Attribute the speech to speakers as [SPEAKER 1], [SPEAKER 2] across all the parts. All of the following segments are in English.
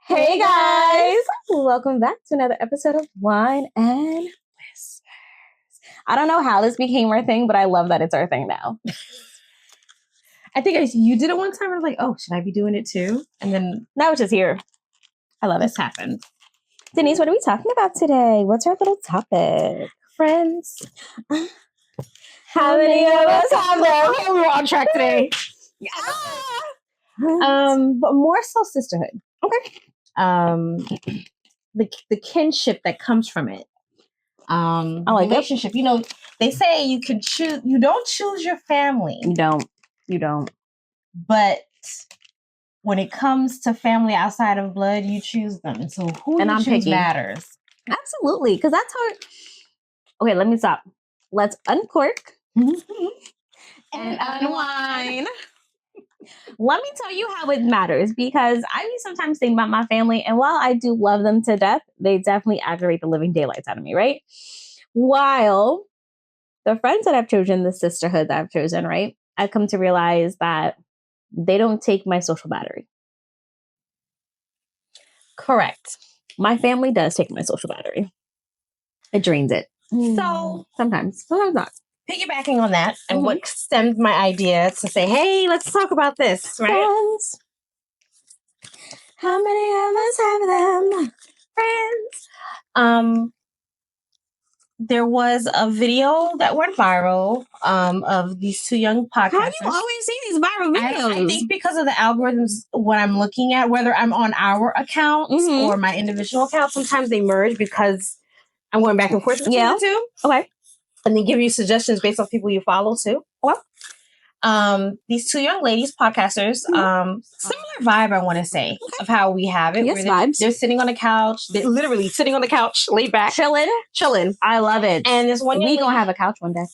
[SPEAKER 1] Hey guys! Welcome back to another episode of Wine and Whispers. I don't know how this became our thing, but I love that it's our thing now.
[SPEAKER 2] I think you did it one time and I was like, oh, should I be doing it too? And then
[SPEAKER 1] now it's just here. I love it.
[SPEAKER 2] This happened.
[SPEAKER 1] Denise, what are we talking about today? What's our little topic?
[SPEAKER 2] Friends.
[SPEAKER 1] How many of us have them?
[SPEAKER 2] We're on track today. But more so sisterhood.
[SPEAKER 1] Okay.
[SPEAKER 2] The kinship that comes from it.
[SPEAKER 1] I like
[SPEAKER 2] relationship.
[SPEAKER 1] It.
[SPEAKER 2] You know, they say you can choose. You don't choose your family.
[SPEAKER 1] You don't.
[SPEAKER 2] But when it comes to family outside of blood, you choose them. And so who you choose matters.
[SPEAKER 1] Absolutely, because that's how. Okay, let me stop. Let's uncork and unwine. Let me tell you how it matters, because I sometimes think about my family, and while I do love them to death, they definitely aggravate the living daylights out of me, right? While the friends that I've chosen, the sisterhood that I've chosen, right, I've come to realize that they don't take my social battery.
[SPEAKER 2] Correct.
[SPEAKER 1] My family does take my social battery. It drains it.
[SPEAKER 2] So
[SPEAKER 1] sometimes not.
[SPEAKER 2] Piggybacking on that, and what stemmed my idea to say, hey, let's talk about this, right?
[SPEAKER 1] Friends. How many of us have them?
[SPEAKER 2] Friends. There was a video that went viral of these two young podcasters.
[SPEAKER 1] How do you always see these viral videos?
[SPEAKER 2] I think because of the algorithms, what I'm looking at, whether I'm on our accounts or my individual account, sometimes they merge because I'm going back and forth between the two.
[SPEAKER 1] Okay.
[SPEAKER 2] And they give you suggestions based on people you follow too. Well, these two young ladies, podcasters, similar vibe, I want to say, of how we have it.
[SPEAKER 1] Yes, vibes.
[SPEAKER 2] They're sitting on the couch. They're literally sitting on the couch, laid back. Chilling.
[SPEAKER 1] I love it.
[SPEAKER 2] And there's one.
[SPEAKER 1] We gonna have a couch one day.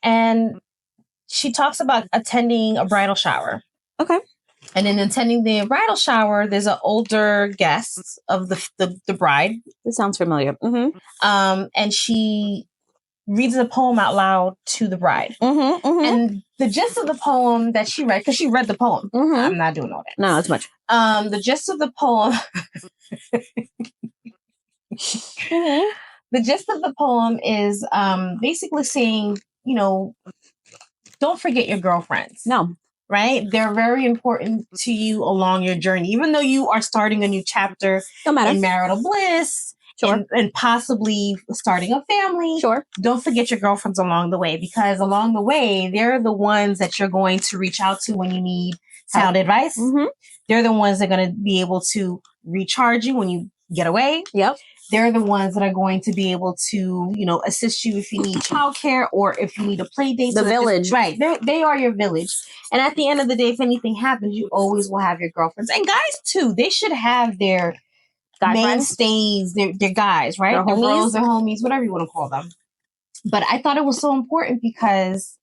[SPEAKER 2] And she talks about attending a bridal shower.
[SPEAKER 1] Okay.
[SPEAKER 2] And in attending the bridal shower, there's an older guest of the bride.
[SPEAKER 1] This sounds familiar.
[SPEAKER 2] And she reads a poem out loud to the bride. And the gist of the poem that she read, because she read the poem. I'm not doing all that.
[SPEAKER 1] No, it's much.
[SPEAKER 2] The gist of the poem. The gist of the poem is basically saying, you know, don't forget your girlfriends.
[SPEAKER 1] No.
[SPEAKER 2] Right? They're very important to you along your journey. Even though you are starting a new chapter in marital bliss and possibly starting a family. Don't forget your girlfriends along the way, because along the way, they're the ones that you're going to reach out to when you need sound advice. They're the ones that are going to be able to recharge you when you get away. They're the ones that are going to be able to, you know, assist you if you need childcare or if you need a play date.
[SPEAKER 1] The village.
[SPEAKER 2] Right. They are your village. And at the end of the day, if anything happens, you always will have your girlfriends. And guys, too. They should have their mainstays, their guys, right? Their bros, their homies, whatever you want to call them. But I thought it was so important because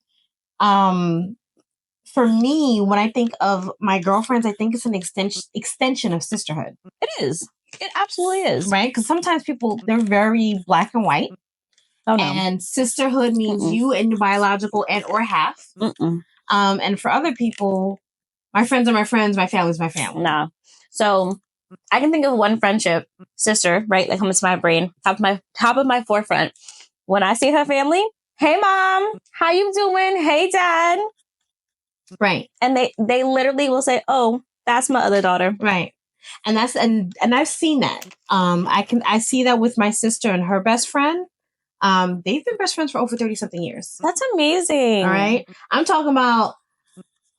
[SPEAKER 2] for me, when I think of my girlfriends, I think it's an extension of sisterhood.
[SPEAKER 1] It is. It absolutely is.
[SPEAKER 2] Right? Because sometimes people, they're very black and white.
[SPEAKER 1] Oh, no.
[SPEAKER 2] And sisterhood means you and your biological and or half. And for other people, my friends are my friends, my family's my family.
[SPEAKER 1] No. So I can think of one friendship, sister, right, that comes to my brain, top of my forefront. When I see her family, hey mom, how you doing? Hey dad.
[SPEAKER 2] Right.
[SPEAKER 1] And they literally will say, oh, that's my other daughter.
[SPEAKER 2] Right. And that's and I've seen that. I see that with my sister and her best friend. They've been best friends for over 30 something years.
[SPEAKER 1] That's amazing.
[SPEAKER 2] All right. I'm talking about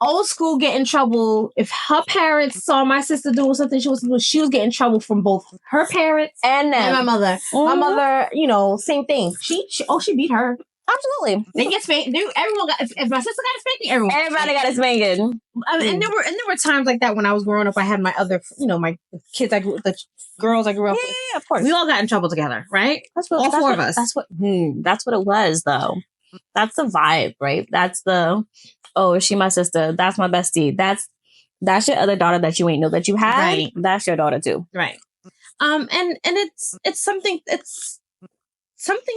[SPEAKER 2] old school get in trouble. If her parents saw my sister doing something she was getting in trouble from both her parents
[SPEAKER 1] and
[SPEAKER 2] my mother. My mother, you know, same thing. She beat her.
[SPEAKER 1] Absolutely.
[SPEAKER 2] They get spanked. Everyone got. If my sister got a spanking,
[SPEAKER 1] everybody got a spanking.
[SPEAKER 2] And there were times like that when I was growing up. I had my other, you know, my kids. The girls I grew up with.
[SPEAKER 1] Yeah, of course.
[SPEAKER 2] We all got in trouble together, right? All four of us.
[SPEAKER 1] That's what it was, though. That's the vibe, right? That's the, oh, is she my sister? That's my bestie. That's your other daughter that you ain't know that you had.
[SPEAKER 2] Right.
[SPEAKER 1] That's your daughter too.
[SPEAKER 2] Right. And it's something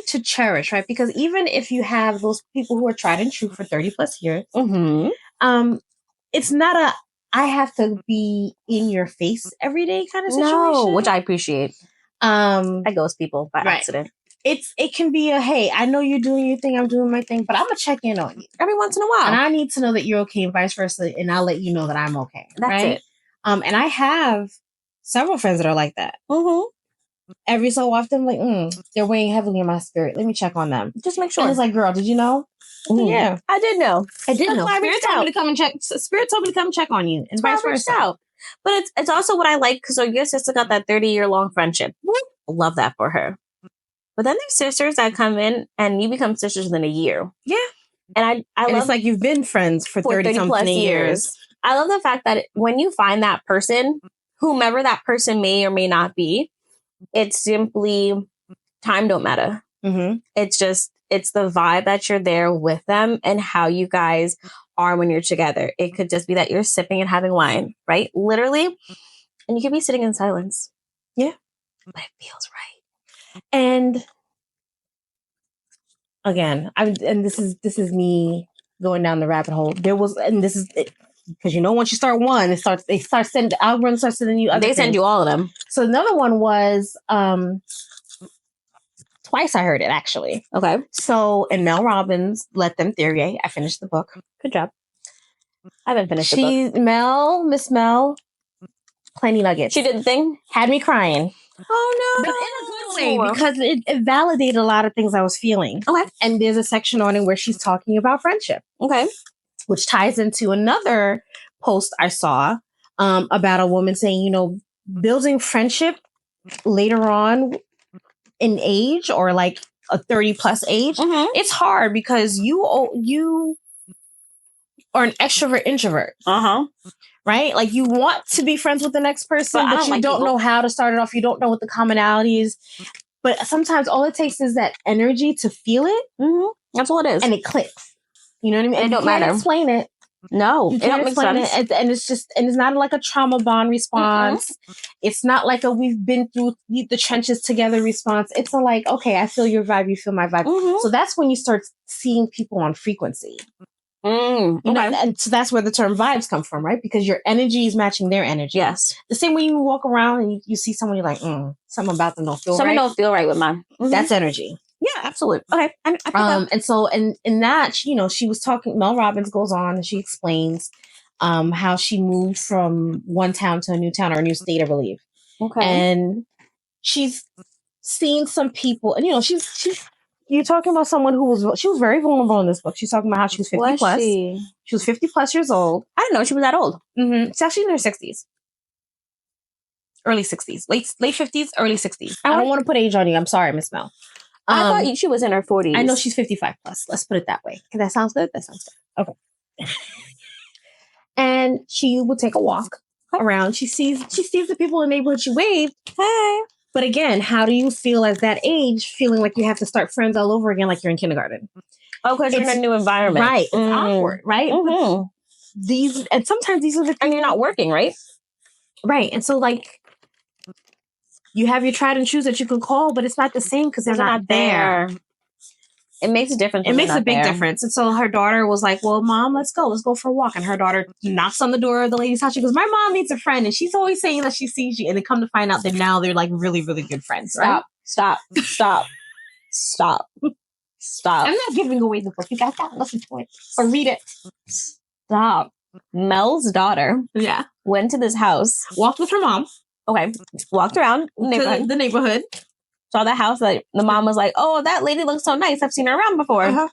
[SPEAKER 2] to cherish, right? Because even if you have those people who are tried and true for 30 plus years, it's not I have to be in your face every day kind of situation.
[SPEAKER 1] No, which I appreciate. I ghost people by accident.
[SPEAKER 2] It can be a, hey, I know you're doing your thing, I'm doing my thing, but I'm gonna check in on you
[SPEAKER 1] every once in a while,
[SPEAKER 2] and I need to know that you're okay, and vice versa, and I'll let you know that I'm okay.
[SPEAKER 1] That's it.
[SPEAKER 2] And I have several friends that are like that. Every so often, like, they're weighing heavily in my spirit. Let me check on them.
[SPEAKER 1] Just make sure.
[SPEAKER 2] And it's like, girl, did you know? Yeah,
[SPEAKER 1] I did know.
[SPEAKER 2] Spirit told me to come and check. Spirit told me to come check on you, and vice versa. Out.
[SPEAKER 1] But it's also what I like, because your sister got that 30-year-long friendship. Love that for her. But then there's sisters that come in and you become sisters within a year.
[SPEAKER 2] Yeah.
[SPEAKER 1] And I love,
[SPEAKER 2] it's like you've been friends for 30 plus years.
[SPEAKER 1] I love the fact that when you find that person, whomever that person may or may not be, it's simply time don't matter. It's the vibe that you're there with them and how you guys are when you're together. It could just be that you're sipping and having wine, right? Literally. And you could be sitting in silence.
[SPEAKER 2] Yeah.
[SPEAKER 1] But it feels right.
[SPEAKER 2] And again, this is me going down the rabbit hole. Because once you start one, they start sending the algorithm starts sending you other things.
[SPEAKER 1] Send you all of them.
[SPEAKER 2] So another one was twice I heard it actually.
[SPEAKER 1] Okay.
[SPEAKER 2] So in Mel Robbins' Let Them Theory, I finished the book.
[SPEAKER 1] Good job. I haven't finished the
[SPEAKER 2] book. Miss Mel, plenty nuggets.
[SPEAKER 1] She did the thing.
[SPEAKER 2] Had me crying.
[SPEAKER 1] Oh no.
[SPEAKER 2] But in a good way, because it validated a lot of things I was feeling.
[SPEAKER 1] Okay.
[SPEAKER 2] And there's a section on it where she's talking about friendship.
[SPEAKER 1] Okay.
[SPEAKER 2] Which ties into another post I saw about a woman saying, building friendship later on in age, or like a 30 plus age, it's hard because you are an extrovert introvert. Right? Like you want to be friends with the next person, but you don't know how to start it off. You don't know what the commonalities. But sometimes all it takes is that energy to feel it.
[SPEAKER 1] That's all it is.
[SPEAKER 2] And it clicks. You know what I mean?
[SPEAKER 1] It don't matter.
[SPEAKER 2] Explain it.
[SPEAKER 1] No,
[SPEAKER 2] you can't explain it. And it's not like a trauma bond response. It's not like a we've been through the trenches together response. It's like, okay, I feel your vibe, you feel my vibe. So that's when you start seeing people on frequency. And so that's where the term vibes come from, right? Because your energy is matching their energy.
[SPEAKER 1] Yes.
[SPEAKER 2] The same way you walk around and you see someone, you're like, something about them don't feel right.
[SPEAKER 1] Something don't feel right with mine.
[SPEAKER 2] That's energy.
[SPEAKER 1] Yeah, absolutely. Okay.
[SPEAKER 2] And so in that, she was talking, Mel Robbins goes on and she explains how she moved from one town to a new town, or a new state, I believe.
[SPEAKER 1] Okay.
[SPEAKER 2] And she's seen some people, and you're talking about someone she was very vulnerable in this book. She's talking about how she was 50 plus. She was 50 plus years old.
[SPEAKER 1] I didn't know she was that old.
[SPEAKER 2] She's actually in her 60s. Early 60s. Late 50s, early 60s. I don't want to put age on you. I'm sorry, Miss Mel.
[SPEAKER 1] I thought she was in her 40s.
[SPEAKER 2] I know she's 55 plus. Let's put it that way. That sounds good? That sounds good. Okay. And she would take a walk around. She sees the people in the neighborhood. She waved. Hey. But again, how do you feel at that age, feeling like you have to start friends all over again, like you're in kindergarten?
[SPEAKER 1] Oh, because you're in a new environment.
[SPEAKER 2] Right. It's awkward, right? And sometimes these are the things.
[SPEAKER 1] And you're not working, right?
[SPEAKER 2] Right. And so, like, you have your tried and true that you can call, but it's not the same because they're not there.
[SPEAKER 1] It makes a difference.
[SPEAKER 2] It makes a big difference. And so her daughter was like, well, Mom, let's go for a walk. And her daughter knocks on the door of the lady's house. She goes, my mom needs a friend. And she's always saying that she sees you. And they come to find out that now they're like really, really good friends. Right?
[SPEAKER 1] Stop.
[SPEAKER 2] I'm not giving away the book. You guys gotta listen to it or read it.
[SPEAKER 1] Stop. Mel's daughter went to this house.
[SPEAKER 2] Walked with her mom.
[SPEAKER 1] Okay. Walked around
[SPEAKER 2] the neighborhood.
[SPEAKER 1] Saw the house that the mom was like, oh, that lady looks so nice. I've seen her around before.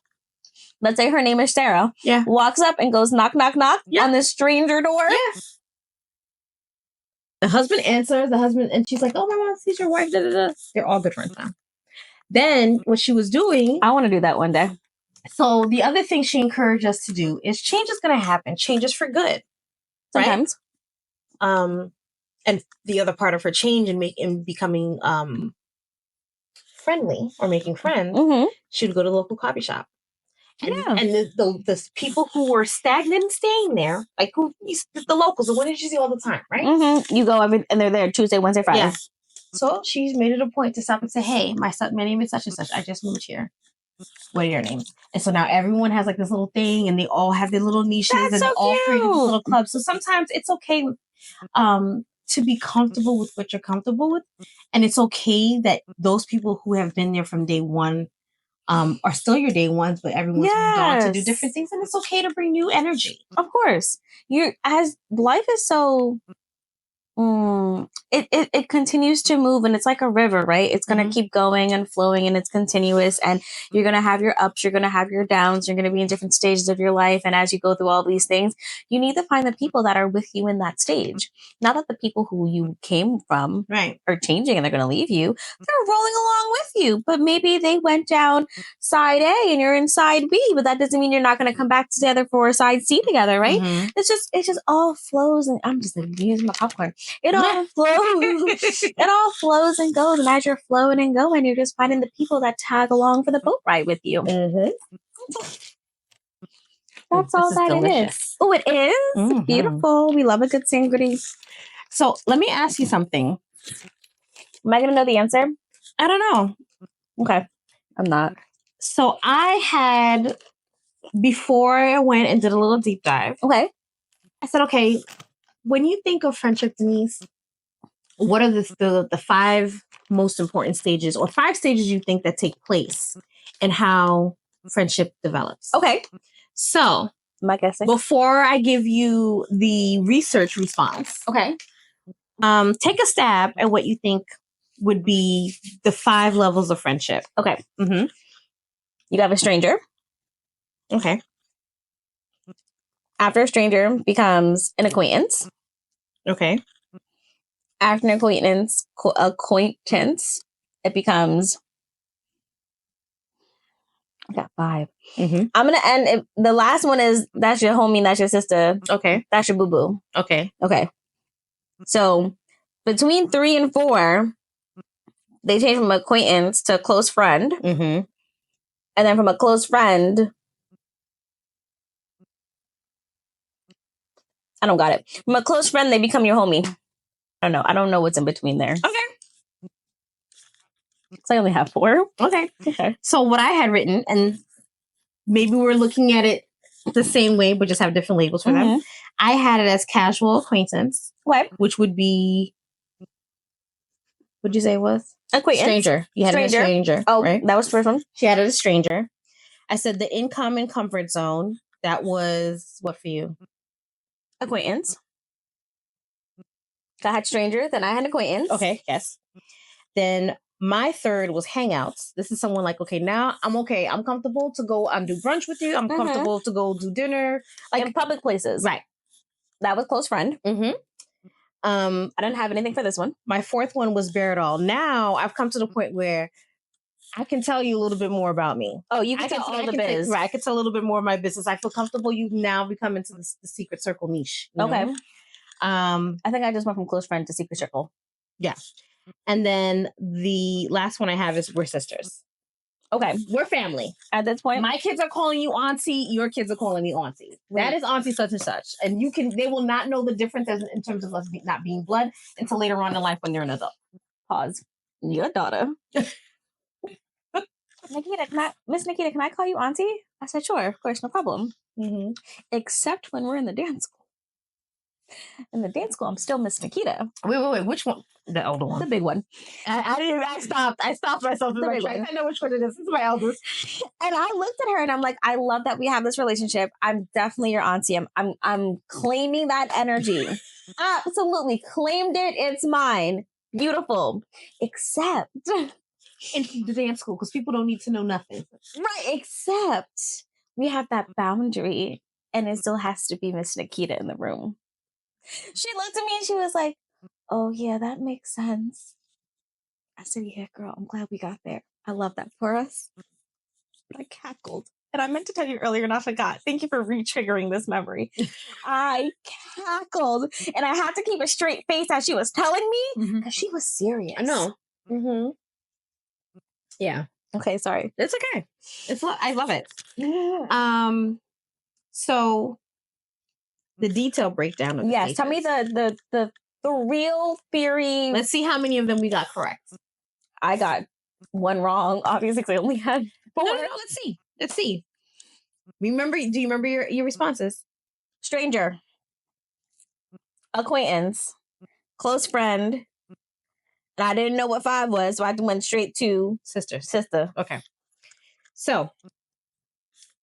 [SPEAKER 1] Let's say her name is Sarah.
[SPEAKER 2] Yeah.
[SPEAKER 1] Walks up and goes knock, knock, knock on this stranger door.
[SPEAKER 2] Yeah. The husband answers, and she's like, oh, my mom sees your wife. Da, da, da. They're all good friends now. Then what she was doing.
[SPEAKER 1] I want to do that one day.
[SPEAKER 2] So the other thing she encouraged us to do is change is going to happen. Change is for good.
[SPEAKER 1] Sometimes.
[SPEAKER 2] Right? And the other part of her change and becoming friendly or making friends, she would go to the local coffee shop. And the people who were stagnant and staying there, like the locals, the ones that you see all the time, right?
[SPEAKER 1] You go and they're there Tuesday, Wednesday, Friday.
[SPEAKER 2] Yeah. So she's made it a point to stop and say, hey, my name is such and such. I just moved here. what are your names? And so now everyone has like this little thing, and they all have their little niches,
[SPEAKER 1] That's
[SPEAKER 2] and
[SPEAKER 1] so
[SPEAKER 2] they all create this
[SPEAKER 1] cute.
[SPEAKER 2] little club. So sometimes it's okay to be comfortable with what you're comfortable with, and it's okay that those people who have been there from day one are still your day ones, but everyone's moved on to do different things, and it's okay to bring new energy.
[SPEAKER 1] Of course, as life is so. It continues to move, and it's like a river, right? It's going to keep going and flowing, and it's continuous, and you're going to have your ups, you're going to have your downs, you're going to be in different stages of your life. And as you go through all these things, you need to find the people that are with you in that stage. Not that the people who you came from are changing and they're going to leave you. They're rolling along with you, but maybe they went down side A and you're in side B, but that doesn't mean you're not going to come back together for side C together, right? It just all flows, and I'm just using my popcorn. It all flows. It all flows and goes. And as you're flowing and going, you're just finding the people that tag along for the boat ride with you. That's all that delicious. It is. Oh, it is? Beautiful. We love a good sangria.
[SPEAKER 2] So let me ask you something.
[SPEAKER 1] Am I going to know the answer?
[SPEAKER 2] I don't know.
[SPEAKER 1] Okay. I'm not.
[SPEAKER 2] So I had, before I went and did a little deep dive.
[SPEAKER 1] Okay.
[SPEAKER 2] I said, okay, when you think of friendship, Denise, what are the 5 most important stages, or 5 stages you think that take place in how friendship develops?
[SPEAKER 1] Okay.
[SPEAKER 2] So,
[SPEAKER 1] my guessing.
[SPEAKER 2] Before I give you the research response,
[SPEAKER 1] okay,
[SPEAKER 2] take a stab at what you think would be the 5 levels of friendship.
[SPEAKER 1] Okay. You have a stranger.
[SPEAKER 2] Okay.
[SPEAKER 1] After a stranger becomes an acquaintance.
[SPEAKER 2] Okay.
[SPEAKER 1] After an acquaintance, it becomes. I got 5. I'm gonna end it. The last one is that's your homie, that's your sister.
[SPEAKER 2] Okay.
[SPEAKER 1] That's your boo boo.
[SPEAKER 2] Okay.
[SPEAKER 1] Okay. So between 3 and 4, they change from acquaintance to close friend. And then from a close friend, I don't got it. From a close friend, they become your homie. I don't know. I don't know what's in between there.
[SPEAKER 2] Okay.
[SPEAKER 1] So I only have 4.
[SPEAKER 2] Okay. So what I had written, and maybe we're looking at it the same way, but just have different labels for them. I had it as casual acquaintance.
[SPEAKER 1] What?
[SPEAKER 2] Which would be, what'd you say it was?
[SPEAKER 1] Acquaintance.
[SPEAKER 2] Stranger. You had it as stranger.
[SPEAKER 1] Oh,
[SPEAKER 2] right?
[SPEAKER 1] That was the first one.
[SPEAKER 2] She had it as stranger. I said the in common comfort zone. That was what for you?
[SPEAKER 1] Acquaintance. I had stranger, then I had acquaintance.
[SPEAKER 2] Okay, yes. Then my third was hangouts. This is someone like, okay, now I'm okay. I'm comfortable to go and do brunch with you. I'm comfortable to go do dinner.
[SPEAKER 1] Like in public places.
[SPEAKER 2] Right.
[SPEAKER 1] That was close friend. I didn't have anything for this one.
[SPEAKER 2] My 4th one was bear it all. Now I've come to the point where I can tell you a little bit more about me.
[SPEAKER 1] Oh, you can tell all the biz.
[SPEAKER 2] Right. I can tell a little bit more of my business. I feel comfortable. You've now become into the secret circle niche.
[SPEAKER 1] Okay.
[SPEAKER 2] Know?
[SPEAKER 1] I think I just went from close friend to secret circle.
[SPEAKER 2] Yeah. And then the last one I have is we're sisters.
[SPEAKER 1] Okay.
[SPEAKER 2] We're family.
[SPEAKER 1] At this point,
[SPEAKER 2] my kids are calling you auntie. Your kids are calling me auntie. Right. That is auntie such and such. And they will not know the difference in terms of us not being blood until later on in life when they're an adult.
[SPEAKER 1] Pause. Your daughter. Miss Nikita, can I call you auntie? I said, sure, of course, no problem. Except when we're in the dance school. In the dance school, I'm still Miss Nikita.
[SPEAKER 2] Wait. Which one? The elder one.
[SPEAKER 1] The big one.
[SPEAKER 2] I stopped myself. The big one. I know which one it is. This is my eldest.
[SPEAKER 1] And I looked at her and I'm like, I love that we have this relationship. I'm definitely your auntie. I'm claiming that energy. Absolutely. Claimed it. It's mine. Beautiful. Except
[SPEAKER 2] in the dance school, because people don't need to know nothing.
[SPEAKER 1] Right. Except we have that boundary and it still has to be Miss Nikita in the room. She looked at me and she was like, oh, yeah, that makes sense. I said, yeah, girl, I'm glad we got there. I love that for us. I cackled. And I meant to tell you earlier and I forgot. Thank you for re-triggering this memory. I cackled. And I had to keep a straight face as she was telling me because she was serious.
[SPEAKER 2] I know. Yeah.
[SPEAKER 1] Okay, sorry.
[SPEAKER 2] It's okay. I love it. Yeah. So the detail breakdown of the
[SPEAKER 1] yes, tell me the real theory.
[SPEAKER 2] Let's see how many of them we got correct.
[SPEAKER 1] I got one wrong, obviously, because I only had
[SPEAKER 2] No, let's see. Remember? Do you remember your responses?
[SPEAKER 1] Stranger, acquaintance, close friend. And I didn't know what 5 was, so I went straight to sister.
[SPEAKER 2] Okay. So,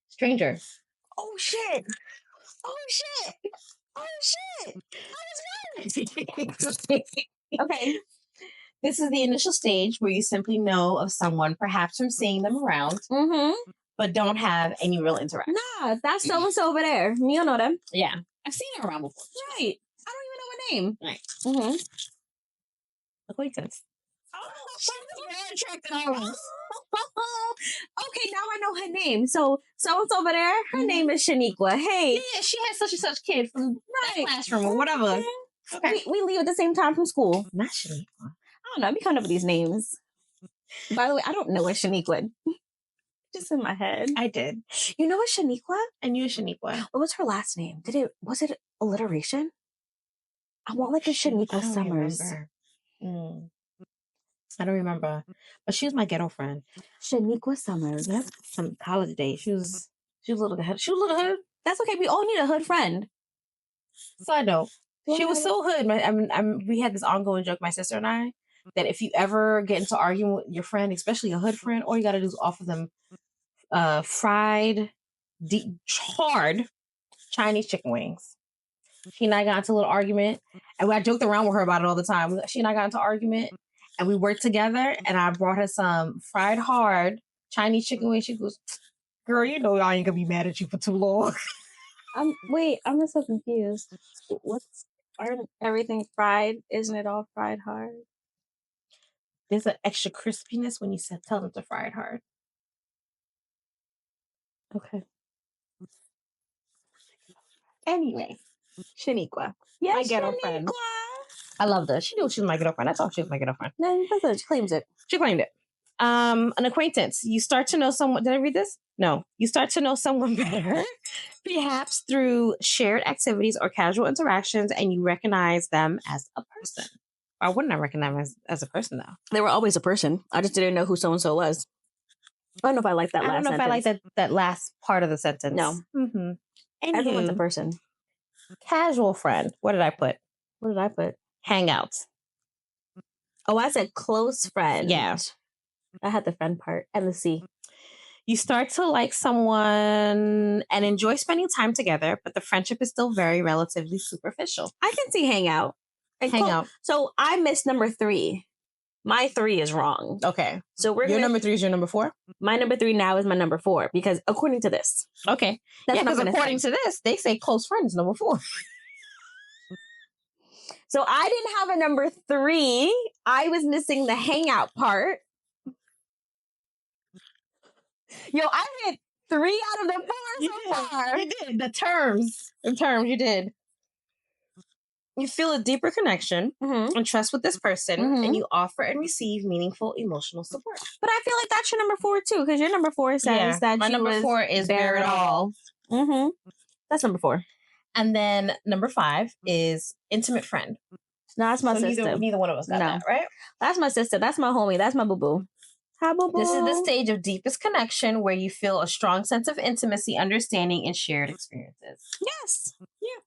[SPEAKER 2] stranger.
[SPEAKER 1] Oh shit! I was good.
[SPEAKER 2] Okay. This is the initial stage where you simply know of someone, perhaps from seeing them around, but don't have any real interaction.
[SPEAKER 1] Nah, that's so-and-so over there. You don't know them.
[SPEAKER 2] Yeah. I've seen her around before.
[SPEAKER 1] Right. I don't even know her name.
[SPEAKER 2] Right. Acquaintance.
[SPEAKER 1] Oh, she's attracted almost. Okay, now I know her name. So someone's over there. Her name is Shaniqua. Hey.
[SPEAKER 2] Yeah, she has such and such kid from that classroom or whatever.
[SPEAKER 1] Okay. We leave at the same time from school.
[SPEAKER 2] Not Shaniqua.
[SPEAKER 1] I don't know. I be coming up with these names. By the way, I don't know what Shaniqua. Just in my head.
[SPEAKER 2] I did.
[SPEAKER 1] You know what Shaniqua?
[SPEAKER 2] I knew Shaniqua.
[SPEAKER 1] What was her last name? Was it alliteration? I want like a Shaniqua Summers.
[SPEAKER 2] I don't remember. But she was my ghetto friend.
[SPEAKER 1] Shaniqua Summers.
[SPEAKER 2] Yep. Some college days. She was a little hood. She was a little hood.
[SPEAKER 1] That's okay. We all need a hood friend.
[SPEAKER 2] Side note. She was so hood. We had this ongoing joke, my sister and I, that if you ever get into arguing with your friend, especially a hood friend, all you got to do is offer them fried, hard Chinese chicken wings. She and I got into a little argument, and I joked around with her about it all the time. She and I got into an argument, and we worked together, and I brought her some fried hard Chinese chicken wings. She goes, "Girl, you know I ain't gonna be mad at you for too long."
[SPEAKER 1] I'm so confused. Aren't everything fried? Isn't it all fried hard?
[SPEAKER 2] There's an extra crispiness when you tell them to fry it hard.
[SPEAKER 1] Okay.
[SPEAKER 2] Anyway, Shaniqua.
[SPEAKER 1] Yeah,
[SPEAKER 2] my ghetto friend. I loved her. She knew she was my ghetto friend. I thought she was my ghetto friend.
[SPEAKER 1] No, she claims it.
[SPEAKER 2] She claimed it. An acquaintance. You start to know someone. Did I read this? No. You start to know someone better, perhaps through shared activities or casual interactions, and you recognize them as a person. Why wouldn't I recognize them as a person, though?
[SPEAKER 1] They were always a person. I just didn't know who so-and-so was. I don't know if I like that last sentence. I don't know if I like
[SPEAKER 2] that last part of the sentence.
[SPEAKER 1] No.
[SPEAKER 2] Mm-hmm.
[SPEAKER 1] Everyone's a person.
[SPEAKER 2] Casual friend. What did I put? Hangouts.
[SPEAKER 1] Oh, I said close friend.
[SPEAKER 2] Yeah.
[SPEAKER 1] I had the friend part and the C.
[SPEAKER 2] You start to like someone and enjoy spending time together, but the friendship is still very relatively superficial.
[SPEAKER 1] I can see hangout. So I missed number 3. My 3 is wrong.
[SPEAKER 2] Okay.
[SPEAKER 1] So
[SPEAKER 2] your number 3 is your number 4?
[SPEAKER 1] My number 3 now is my number 4 because according to this.
[SPEAKER 2] Okay. Because according to this, they say close friends number 4.
[SPEAKER 1] So I didn't have a number 3. I was missing the hangout part. Yo, I hit 3 out of the 4 so far.
[SPEAKER 2] You did. The terms, you did. You feel a deeper connection and trust with this person, and you offer and receive meaningful emotional support.
[SPEAKER 1] But I feel like that's your number 4 too, because your number 4 says that
[SPEAKER 2] my number 4 is bear it all.
[SPEAKER 1] That's number 4.
[SPEAKER 2] And then number 5 is intimate friend.
[SPEAKER 1] No, that's my sister.
[SPEAKER 2] Neither one of us got that, right?
[SPEAKER 1] That's my sister. That's my homie. That's my boo-boo. Hi, boo-boo.
[SPEAKER 2] This is the stage of deepest connection where you feel a strong sense of intimacy, understanding, and shared experiences.
[SPEAKER 1] Yes. Yeah.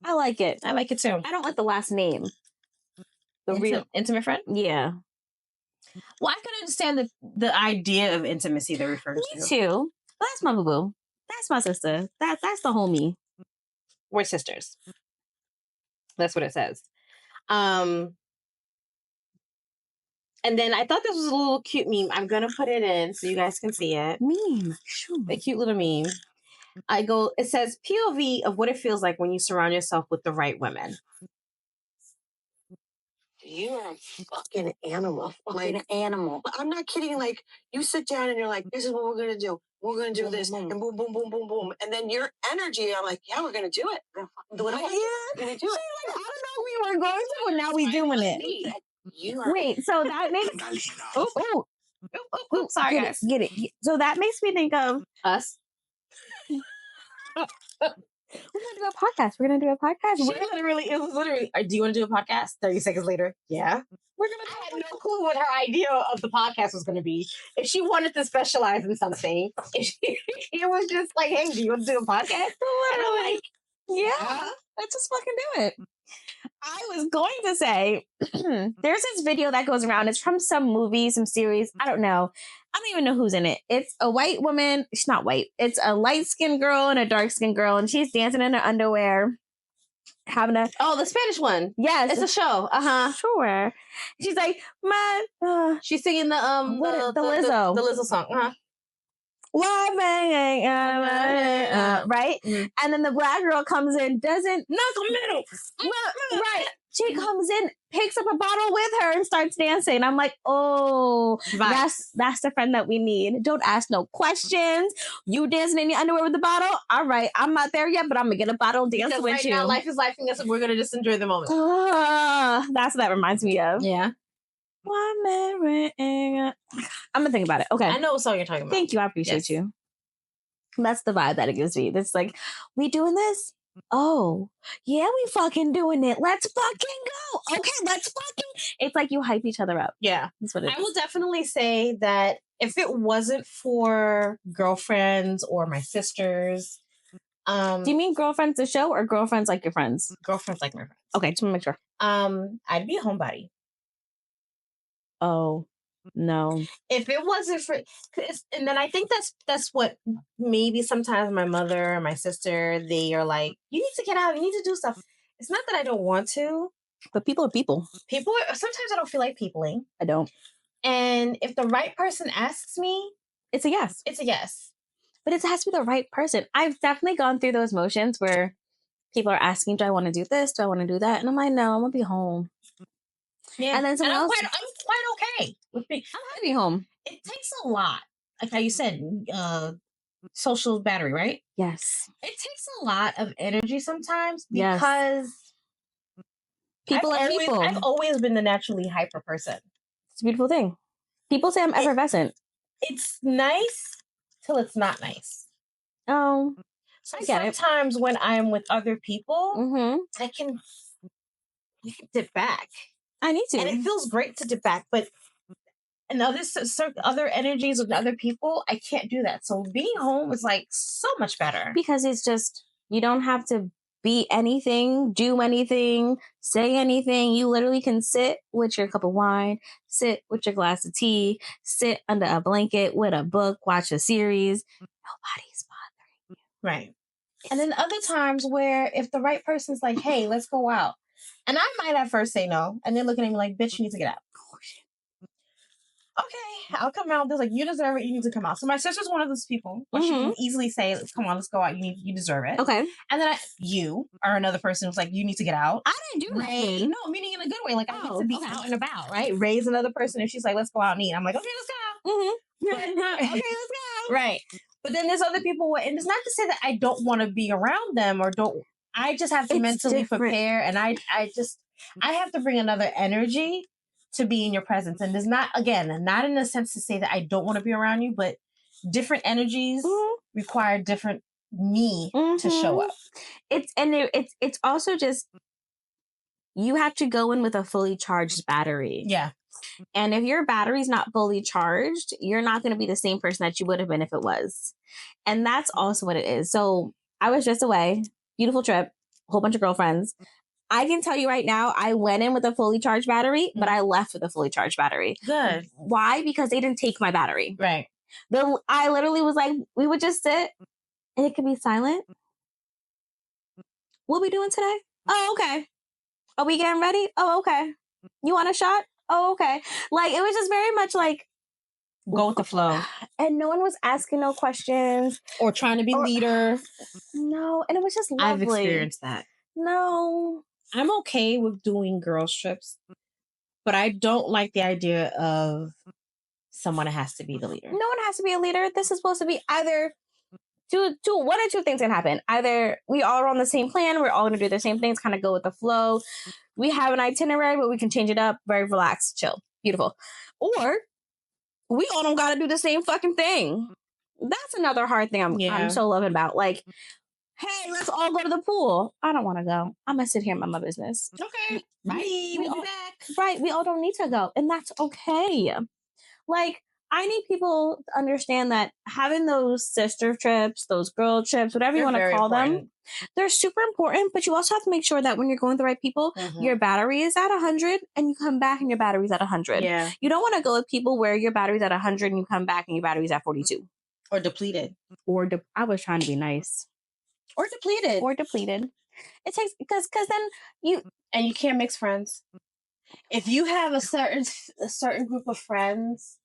[SPEAKER 1] I like it.
[SPEAKER 2] I like it too.
[SPEAKER 1] I don't like the last name.
[SPEAKER 2] Real intimate friend?
[SPEAKER 1] Yeah.
[SPEAKER 2] Well, I can understand the idea of intimacy they're referring to.
[SPEAKER 1] Me too. But that's my boo-boo. That's my sister. That's the homie.
[SPEAKER 2] We're sisters. That's what it says. And then I thought this was a little cute meme. I'm going to put it in so you guys can see it.
[SPEAKER 1] Meme. Sure.
[SPEAKER 2] A cute little meme. It says POV of what it feels like when you surround yourself with the right women.
[SPEAKER 3] You are a fucking animal. Animal. I'm not kidding. Like, you sit down and you're like, this is what we're going to do. We're going to do this. And boom, boom, boom, boom, boom. And then your energy, I'm like, yeah, we're going to do it. We're going to do it.
[SPEAKER 1] Like, I don't know if we were going to, but now we're doing it. Wait, so that makes...
[SPEAKER 2] Oh, sorry, guys.
[SPEAKER 1] Get it. So that makes me think of...
[SPEAKER 2] Us.
[SPEAKER 1] We're gonna do a podcast. We're gonna do a podcast.
[SPEAKER 2] It was literally, do you want to do a podcast? 30 seconds later. Yeah. We're gonna I had no clue what her idea of the podcast was gonna be. If she wanted to specialize in something, it was just like, hey, do you want to do a podcast? And I'm like,
[SPEAKER 1] yeah, let's just fucking do it. I was going to say, there's this video that goes around. It's from some movie, some series. I don't know. I don't even know who's in it. It's a white woman. She's not white. It's a light-skinned girl and a dark-skinned girl, and she's dancing in her underwear, having a...
[SPEAKER 2] Oh, the Spanish one.
[SPEAKER 1] Yes.
[SPEAKER 2] It's a show. Uh-huh.
[SPEAKER 1] Sure. She's like,
[SPEAKER 2] she's singing the
[SPEAKER 1] Lizzo.
[SPEAKER 2] The Lizzo song. Uh-huh.
[SPEAKER 1] Right?
[SPEAKER 2] Mm-hmm.
[SPEAKER 1] And then the black girl comes in, doesn't...
[SPEAKER 2] Not the middle.
[SPEAKER 1] Right. She comes in, picks up a bottle with her and starts dancing. I'm like, oh, that's the friend that we need. Don't ask no questions. You dancing in your underwear with the bottle? All right, I'm not there yet, but I'm going to get a bottle and dance with
[SPEAKER 2] right
[SPEAKER 1] you.
[SPEAKER 2] Now, life is life, and guess what? We're going to just enjoy the moment.
[SPEAKER 1] That's what that reminds me of.
[SPEAKER 2] Yeah.
[SPEAKER 1] I'm going to think about it. Okay.
[SPEAKER 2] I know what song you're talking about.
[SPEAKER 1] Thank you. I appreciate you. That's the vibe that it gives me. It's like, we doing this? Oh, yeah, we fucking doing it. Let's fucking go. Okay, let's fucking... It's like you hype each other up.
[SPEAKER 2] Yeah.
[SPEAKER 1] That's what it is.
[SPEAKER 2] I will definitely say that if it wasn't for girlfriends or my sisters...
[SPEAKER 1] Do you mean girlfriends the show or girlfriends like your friends?
[SPEAKER 2] Girlfriends like my friends.
[SPEAKER 1] Okay, just want to make sure.
[SPEAKER 2] I'd be a homebody.
[SPEAKER 1] Oh, no.
[SPEAKER 2] If it wasn't for... And then I think that's what maybe sometimes my mother and my sister, they are like, you need to get out, you need to do stuff. It's not that I don't want to.
[SPEAKER 1] But people are people.
[SPEAKER 2] Sometimes I don't feel like peopling.
[SPEAKER 1] I don't.
[SPEAKER 2] And if the right person asks me...
[SPEAKER 1] It's a yes.
[SPEAKER 2] It's a yes.
[SPEAKER 1] But it has to be the right person. I've definitely gone through those motions where people are asking, do I want to do this? Do I want to do that? And I'm like, no, I'm going to be home.
[SPEAKER 2] Yeah.
[SPEAKER 1] And then someone else...
[SPEAKER 2] I'm quite okay with being...
[SPEAKER 1] I'm happy home.
[SPEAKER 2] It takes a lot. Like how you said, social battery, right?
[SPEAKER 1] Yes.
[SPEAKER 2] It takes a lot of energy sometimes because...
[SPEAKER 1] People are people.
[SPEAKER 2] I've always been the naturally hyper person.
[SPEAKER 1] It's a beautiful thing. People say I'm effervescent.
[SPEAKER 2] It's nice till it's not nice.
[SPEAKER 1] Oh,
[SPEAKER 2] so sometimes when I'm with other people, I can dip back.
[SPEAKER 1] I need to.
[SPEAKER 2] And it feels great to dip back, but in other energies with other people, I can't do that. So being home is like so much better.
[SPEAKER 1] Because it's just, you don't have to be anything, do anything, say anything. You literally can sit with your cup of wine, sit with your glass of tea, sit under a blanket with a book, watch a series. Nobody's bothering you.
[SPEAKER 2] Right. And then other times where if the right person's like, hey, let's go out. And I might at first say no. And they're looking at me like, bitch, you need to get out. Okay, I'll come out. They're like, you deserve it. You need to come out. So my sister's one of those people where she can easily say, come on, let's go out. You deserve it.
[SPEAKER 1] Okay.
[SPEAKER 2] And then you are another person who's like, you need to get out.
[SPEAKER 1] I didn't do that.
[SPEAKER 2] No, meaning in a good way. Like, I need to be out and about, right? Ray's another person. If she's like, let's go out and eat. I'm like, okay, let's go.
[SPEAKER 1] Okay, let's go.
[SPEAKER 2] Right. But then there's other people, and it's not to say that I don't want to be around them or don't. I just have to mentally prepare, and I have to bring another energy to be in your presence. And there's not in a sense to say that I don't want to be around you, but different energies require different me to show up.
[SPEAKER 1] It's also just, you have to go in with a fully charged battery.
[SPEAKER 2] Yeah.
[SPEAKER 1] And if your battery's not fully charged, you're not going to be the same person that you would have been if it was. And that's also what it is. So I was just away, beautiful trip, whole bunch of girlfriends. I can tell you right now, I went in with a fully charged battery, but I left with a fully charged battery.
[SPEAKER 2] Good.
[SPEAKER 1] Why? Because they didn't take my battery.
[SPEAKER 2] Right.
[SPEAKER 1] I literally was like, we would just sit and it could be silent. What we doing today? Oh, okay. Are we getting ready? Oh, okay. You want a shot? Oh, okay. Like, it was just very much like,
[SPEAKER 2] go with the flow.
[SPEAKER 1] And no one was asking no questions.
[SPEAKER 2] Or trying to be leader.
[SPEAKER 1] No. And it was just lovely.
[SPEAKER 2] I've experienced that.
[SPEAKER 1] No.
[SPEAKER 2] I'm okay with doing girls trips, but I don't like the idea of someone has to be the leader.
[SPEAKER 1] No one has to be a leader. This is supposed to be either one or two things can happen. Either we all are on the same plan, we're all going to do the same things, kind of go with the flow. We have an itinerary, but we can change it up. Very relaxed, chill, beautiful. Or we all don't got to do the same fucking thing. That's another hard thing I'm so loving about. Like, hey, let's all go to the pool. I don't want to go. I'm going to sit here and mind my business.
[SPEAKER 2] Okay.
[SPEAKER 1] Right?
[SPEAKER 2] We'll be back.
[SPEAKER 1] Right. We all don't need to go. And that's okay. Like, I need people to understand that having those sister trips, those girl trips, whatever you want to call them, they're super important. But you also have to make sure that when you're going with the right people, your battery is at 100 and you come back and your battery's at 100.
[SPEAKER 2] Yeah.
[SPEAKER 1] You don't want to go with people where your battery's at 100 and you come back and your battery's at 42.
[SPEAKER 2] Or depleted.
[SPEAKER 1] I was trying to be nice.
[SPEAKER 2] Or depleted.
[SPEAKER 1] It takes, because then you
[SPEAKER 2] can't mix friends. If you have a certain group of friends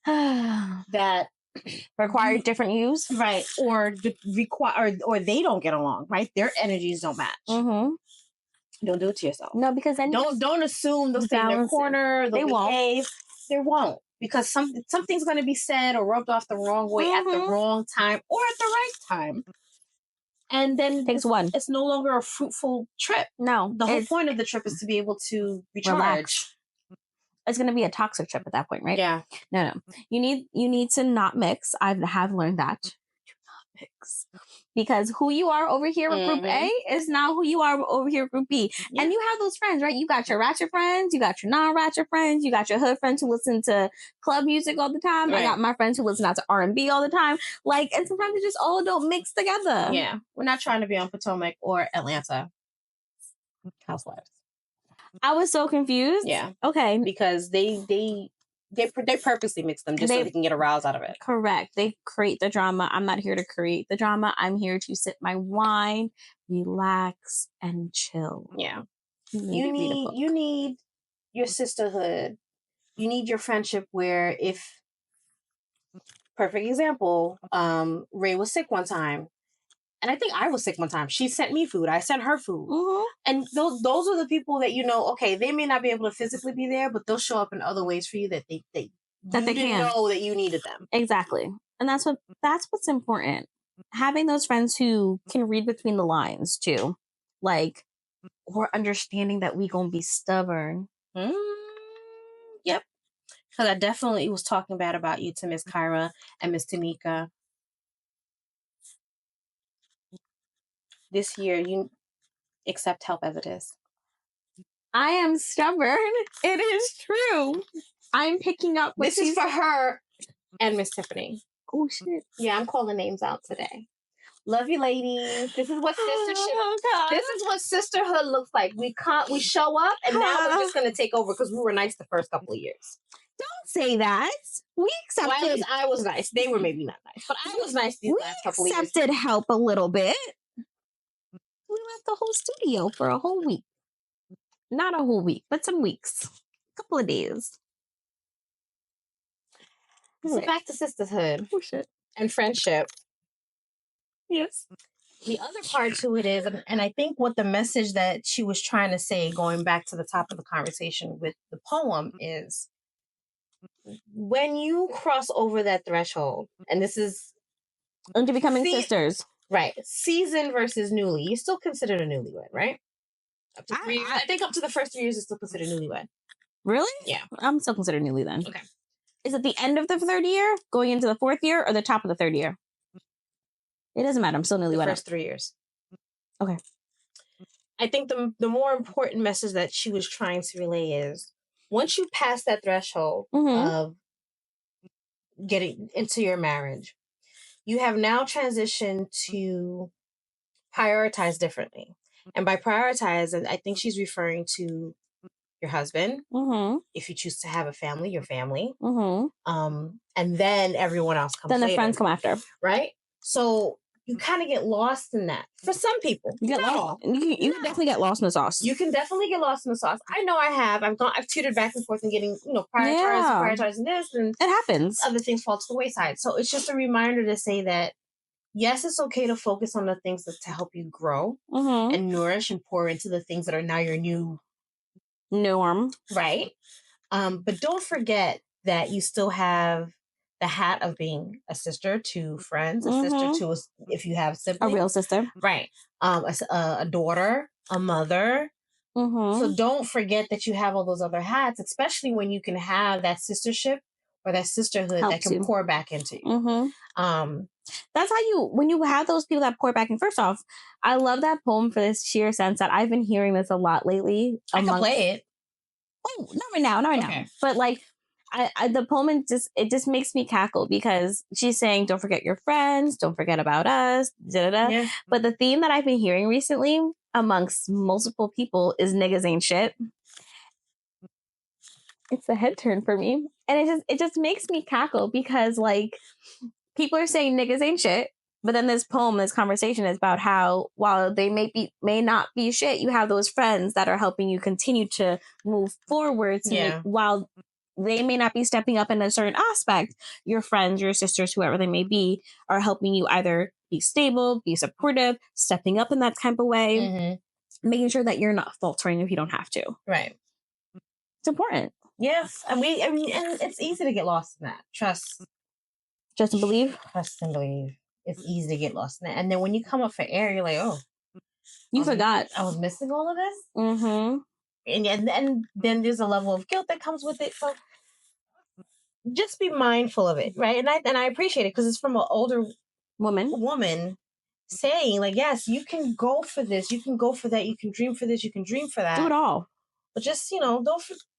[SPEAKER 2] that
[SPEAKER 1] require different use,
[SPEAKER 2] right, or require, or they don't get along, right? Their energies don't match. Don't do it to yourself.
[SPEAKER 1] No, because then
[SPEAKER 2] don't assume they'll stay in their corner. They won't. They won't, because something's going to be said or rubbed off the wrong way at the wrong time or at the right time. And then it's no longer a fruitful trip. No. The whole point of the trip is to be able to recharge. Relax.
[SPEAKER 1] It's going to be a toxic trip at that point, right?
[SPEAKER 2] Yeah.
[SPEAKER 1] No. You need to not mix. I have learned that. Do not mix. Because who you are over here with Group A is not who you are over here with Group B. Yeah. And you have those friends, right? You got your ratchet friends. You got your non-ratchet friends. You got your hood friends who listen to club music all the time. Right. I got my friends who listen out to R&B all the time. Like, and sometimes it just all don't mix together.
[SPEAKER 2] Yeah. We're not trying to be on Potomac or Atlanta Housewives.
[SPEAKER 1] I was so confused.
[SPEAKER 2] Yeah.
[SPEAKER 1] Okay.
[SPEAKER 2] Because they purposely mix them just so they can get a rouse out of it.
[SPEAKER 1] Correct. They create the drama. I'm not here to create the drama. I'm here to sip my wine, relax, and chill.
[SPEAKER 2] Yeah. You need your sisterhood. You need your friendship where perfect example, Ray was sick one time. And I think I was sick one time. She sent me food. I sent her food. Mm-hmm. And those are the people that, okay, they may not be able to physically be there, but they'll show up in other ways for you that they didn't know that you needed them.
[SPEAKER 1] Exactly. And that's what's important. Having those friends who can read between the lines too. Like, or understanding that we gonna be stubborn.
[SPEAKER 2] Yep. Because I definitely was talking bad about you to Miss Kyra and Miss Tamika. This year, you accept help as it is.
[SPEAKER 1] I am stubborn. It is true. I'm picking up.
[SPEAKER 2] This is for her and Miss Tiffany.
[SPEAKER 1] Oh, shit.
[SPEAKER 2] Yeah, I'm calling names out today. Love you, ladies. This is what sistership. This is what sisterhood looks like. We show up, and now we're just gonna take over because we were nice the first couple of years.
[SPEAKER 1] Don't say that. We accepted.
[SPEAKER 2] Well, I was nice. They were maybe not nice, but I was nice these last couple of years.
[SPEAKER 1] We accepted help a little bit. We left the whole studio for a whole week. Not a whole week, but some weeks. A couple of days.
[SPEAKER 2] So back to sisterhood.
[SPEAKER 1] Oh, shit.
[SPEAKER 2] And friendship.
[SPEAKER 1] Yes.
[SPEAKER 2] The other part to it is, and I think what the message that she was trying to say, going back to the top of the conversation with the poem, is when you cross over that threshold, and this is
[SPEAKER 1] into becoming sisters.
[SPEAKER 2] Right. Seasoned versus newly. You're still considered a newlywed, right? Up to 3 years. I think up to the first 3 years is still considered newlywed.
[SPEAKER 1] Really?
[SPEAKER 2] Yeah.
[SPEAKER 1] I'm still considered newly then.
[SPEAKER 2] Okay.
[SPEAKER 1] Is it the end of the third year, going into the fourth year, or the top of the third year? It doesn't matter. I'm still newlywed.
[SPEAKER 2] The first 3 years.
[SPEAKER 1] Okay.
[SPEAKER 2] I think the more important message that she was trying to relay is, once you pass that threshold of getting into your marriage, you have now transitioned to prioritize differently. And by prioritize, I think she's referring to your husband. Mm-hmm. If you choose to have a family, your family. Mm-hmm. And then everyone else comes
[SPEAKER 1] Then the
[SPEAKER 2] later,
[SPEAKER 1] friends come after.
[SPEAKER 2] Right? So you kind of get lost in that. For some people.
[SPEAKER 1] You get lost. You can definitely get lost in the sauce.
[SPEAKER 2] You can definitely get lost in the sauce. I know I have. I've tutored back and forth and getting, prioritizing this, and
[SPEAKER 1] it happens.
[SPEAKER 2] Other things fall to the wayside. So it's just a reminder to say that, yes, it's okay to focus on the things to help you grow and nourish and pour into the things that are now your new
[SPEAKER 1] norm.
[SPEAKER 2] Right. But don't forget that you still have the hat of being a sister to friends, a sister to, if you have siblings.
[SPEAKER 1] A real sister.
[SPEAKER 2] Right. A daughter, a mother. So don't forget that you have all those other hats, especially when you can have that sistership or that sisterhood that can pour back into you.
[SPEAKER 1] That's how when you have those people that pour back in. First off, I love that poem for this sheer sense that I've been hearing this a lot lately.
[SPEAKER 2] I can play it.
[SPEAKER 1] Oh, not right now. But like, the poem it just makes me cackle because she's saying, "Don't forget your friends, don't forget about us."
[SPEAKER 2] Yeah.
[SPEAKER 1] But the theme that I've been hearing recently amongst multiple people is niggas ain't shit. It's a head turn for me, and it just makes me cackle because like people are saying niggas ain't shit. But then this poem, this conversation is about how while they may not be shit, you have those friends that are helping you continue to move forward. While they may not be stepping up in a certain aspect, your friends, your sisters, whoever they may be, are helping you either be stable, be supportive, stepping up in that type of way, making sure that you're not faltering if you don't have to.
[SPEAKER 2] Right.
[SPEAKER 1] It's important.
[SPEAKER 2] Yes, and it's easy to get lost in that. Trust
[SPEAKER 1] and believe.
[SPEAKER 2] Trust and believe. It's easy to get lost in that. And then when you come up for air, you're like, oh,
[SPEAKER 1] you forgot.
[SPEAKER 2] I was missing all of this.
[SPEAKER 1] Mm-hmm.
[SPEAKER 2] And then there's a level of guilt that comes with it. So just be mindful of it, right? And I appreciate it because it's from an older woman saying, like, yes, you can go for this, you can go for that, you can dream for this, you can dream for that.
[SPEAKER 1] Do it all.
[SPEAKER 2] But just,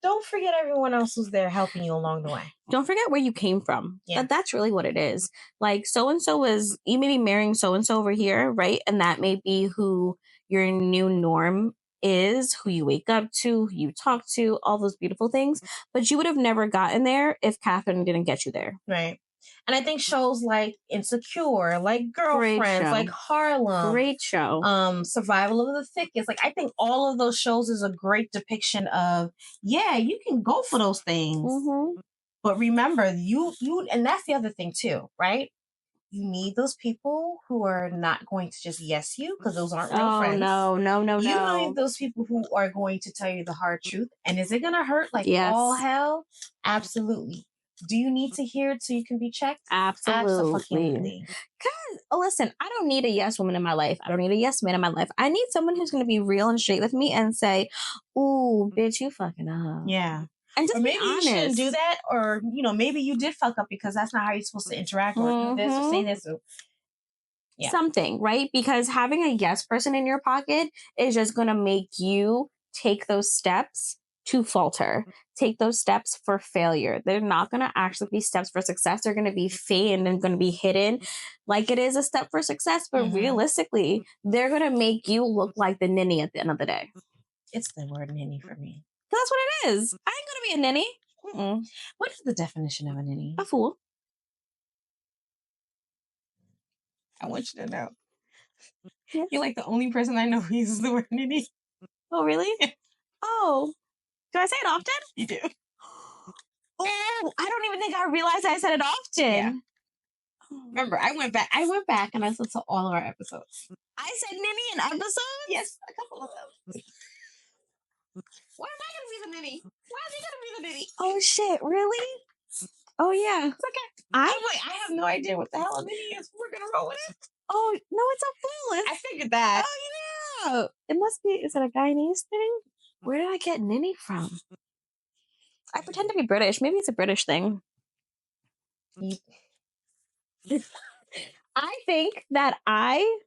[SPEAKER 2] don't forget everyone else who's there helping you along the way.
[SPEAKER 1] Don't forget where you came from. Yeah. That's really what it is. Like, so-and-so you may be marrying so-and-so over here, right? And that may be who your new norm is, who you wake up to, who you talk to, all those beautiful things. But you would have never gotten there if Catherine didn't get you there.
[SPEAKER 2] Right. And I think shows like Insecure, like Girlfriends, like Harlem.
[SPEAKER 1] Great show.
[SPEAKER 2] Survival of the Thickest. Like, I think all of those shows is a great depiction of, yeah, you can go for those things.
[SPEAKER 1] Mm-hmm.
[SPEAKER 2] But remember, you, and that's the other thing too, right? You need those people who are not going to just yes you, because those aren't real friends.
[SPEAKER 1] No.
[SPEAKER 2] You need those people who are going to tell you the hard truth. And is it going to hurt like all hell? Absolutely. Do you need to hear it so you can be checked?
[SPEAKER 1] Absolutely. Because, listen, I don't need a yes woman in my life. I don't need a yes man in my life. I need someone who's going to be real and straight with me and say, ooh, bitch, you fucking up.
[SPEAKER 2] Yeah.
[SPEAKER 1] And just
[SPEAKER 2] or maybe
[SPEAKER 1] be honest.
[SPEAKER 2] You shouldn't do that. Or, maybe you did fuck up because that's not how you're supposed to interact or do this or say this. Yeah.
[SPEAKER 1] Something, right? Because having a yes person in your pocket is just going to make you take those steps to falter, take those steps for failure. They're not going to actually be steps for success. They're going to be feigned and going to be hidden like it is a step for success. But realistically, they're going to make you look like the ninny at the end of the day.
[SPEAKER 2] It's the word ninny for me.
[SPEAKER 1] That's what it is. I ain't going to be a ninny. Mm-mm.
[SPEAKER 2] What is the definition of a ninny?
[SPEAKER 1] A fool.
[SPEAKER 2] I want you to know. You're like the only person I know who uses the word ninny.
[SPEAKER 1] Oh, really? Oh. Do I say it often?
[SPEAKER 2] You do.
[SPEAKER 1] Oh, I don't even think I realized I said it often.
[SPEAKER 2] Yeah. Remember, I went back and I listened to all of our episodes.
[SPEAKER 1] I said ninny in episodes?
[SPEAKER 2] Yes, a couple of them.
[SPEAKER 1] Why am I going to be the ninny? Why is he going to be the ninny? Oh, shit. Really? Oh, yeah.
[SPEAKER 2] It's okay. I have no idea what the hell a ninny is. We're going to roll with it.
[SPEAKER 1] Oh, no, it's a fool.
[SPEAKER 2] I figured that.
[SPEAKER 1] Oh, yeah. It must be, is it a Guyanese thing? Where did I get ninny from? I pretend to be British. Maybe it's a British thing. I think that I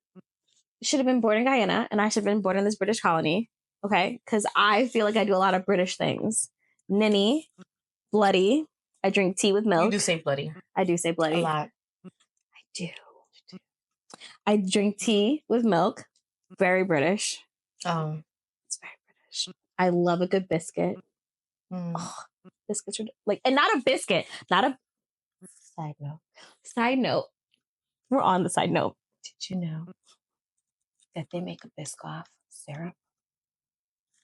[SPEAKER 1] should have been born in Guyana and I should have been born in this British colony. Okay? Because I feel like I do a lot of British things. Ninny, bloody. I drink tea with milk.
[SPEAKER 2] You do say bloody.
[SPEAKER 1] I do say bloody.
[SPEAKER 2] A lot.
[SPEAKER 1] I do. I drink tea with milk. Very British.
[SPEAKER 2] It's very
[SPEAKER 1] British. I love a good biscuit. Oh, biscuits are like, and not a biscuit, not a
[SPEAKER 2] side note.
[SPEAKER 1] Side note. We're on the side note.
[SPEAKER 2] Did you know that they make a Biscoff syrup?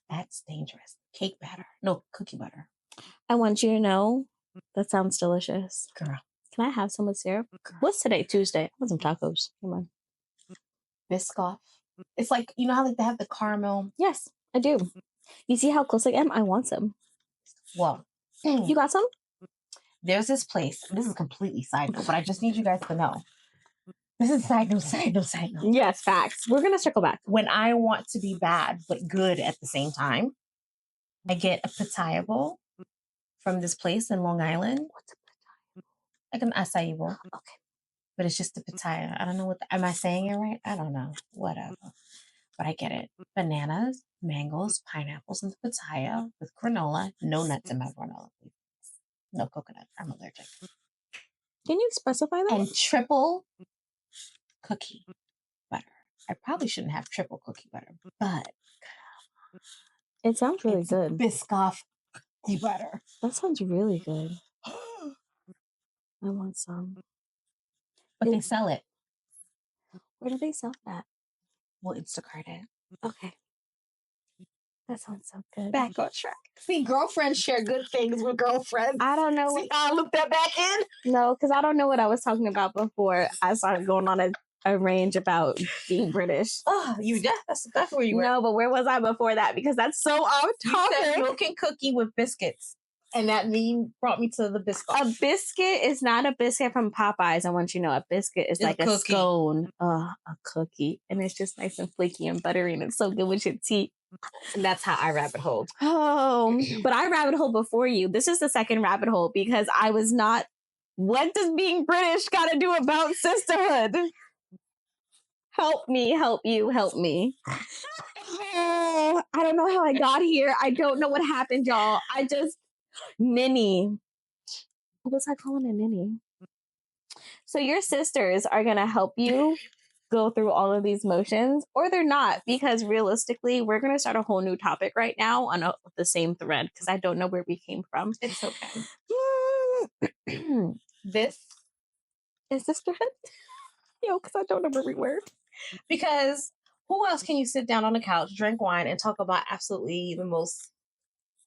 [SPEAKER 2] That's dangerous. Cake batter. No, cookie butter.
[SPEAKER 1] I want you to know that sounds delicious.
[SPEAKER 2] Girl.
[SPEAKER 1] Can I have some with syrup? Girl. What's today? Tuesday. I want some tacos. Come on.
[SPEAKER 2] Biscoff. It's like, you know how they have the caramel?
[SPEAKER 1] Yes, I do. You see how close I am? I want some.
[SPEAKER 2] Well,
[SPEAKER 1] you got some?
[SPEAKER 2] There's this place. This is completely side note, but I just need you guys to know. This is side note.
[SPEAKER 1] Yes, facts. We're going to circle back.
[SPEAKER 2] When I want to be bad, but good at the same time, I get a pitaya bowl from this place in Long Island.
[SPEAKER 1] What's a pitaya?
[SPEAKER 2] Like an acai bowl.
[SPEAKER 1] Okay.
[SPEAKER 2] but it's just the pitaya. I don't know am I saying it right? I don't know. Whatever. But I get it. Bananas, mangoes, pineapples, and the pitaya with granola. No nuts in my granola, please. No coconut. I'm allergic.
[SPEAKER 1] Can you specify that?
[SPEAKER 2] And triple cookie butter. I probably shouldn't have triple cookie butter, but
[SPEAKER 1] it sounds really good.
[SPEAKER 2] Biscoff cookie butter.
[SPEAKER 1] That sounds really good. I want some.
[SPEAKER 2] But they sell it.
[SPEAKER 1] Where do they sell that?
[SPEAKER 2] We'll Instacart it.
[SPEAKER 1] Okay. That sounds so good.
[SPEAKER 2] Back on track. See, girlfriends share good things with girlfriends.
[SPEAKER 1] I don't know.
[SPEAKER 2] See how I looked that back in?
[SPEAKER 1] No, because I don't know what I was talking about before I started going on a range about being British.
[SPEAKER 2] Oh, that's where you were.
[SPEAKER 1] No, but where was I before that? Because that's so off topic.
[SPEAKER 2] You said milk and cookie with biscuits. And that brought me to the biscuit.
[SPEAKER 1] A biscuit is not a biscuit from Popeyes. I want you to know a biscuit is like a scone. A cookie. And it's just nice and flaky and buttery and it's so good with your teeth.
[SPEAKER 2] And that's how I rabbit hole.
[SPEAKER 1] Oh, but I rabbit hole before you. This is the second rabbit hole because I was not. What does being British got to do about sisterhood? Help me, help you, help me. I don't know how I got here. I don't know what happened, y'all. Ninny. What was I calling a ninny? So your sisters are going to help you go through all of these motions, or they're not, because realistically, we're going to start a whole new topic right now on the same thread, because I don't know where we came from.
[SPEAKER 2] It's okay. This
[SPEAKER 1] is sisterhood? Yo, because I don't know where we were.
[SPEAKER 2] Because who else can you sit down on the couch, drink wine, and talk about absolutely the most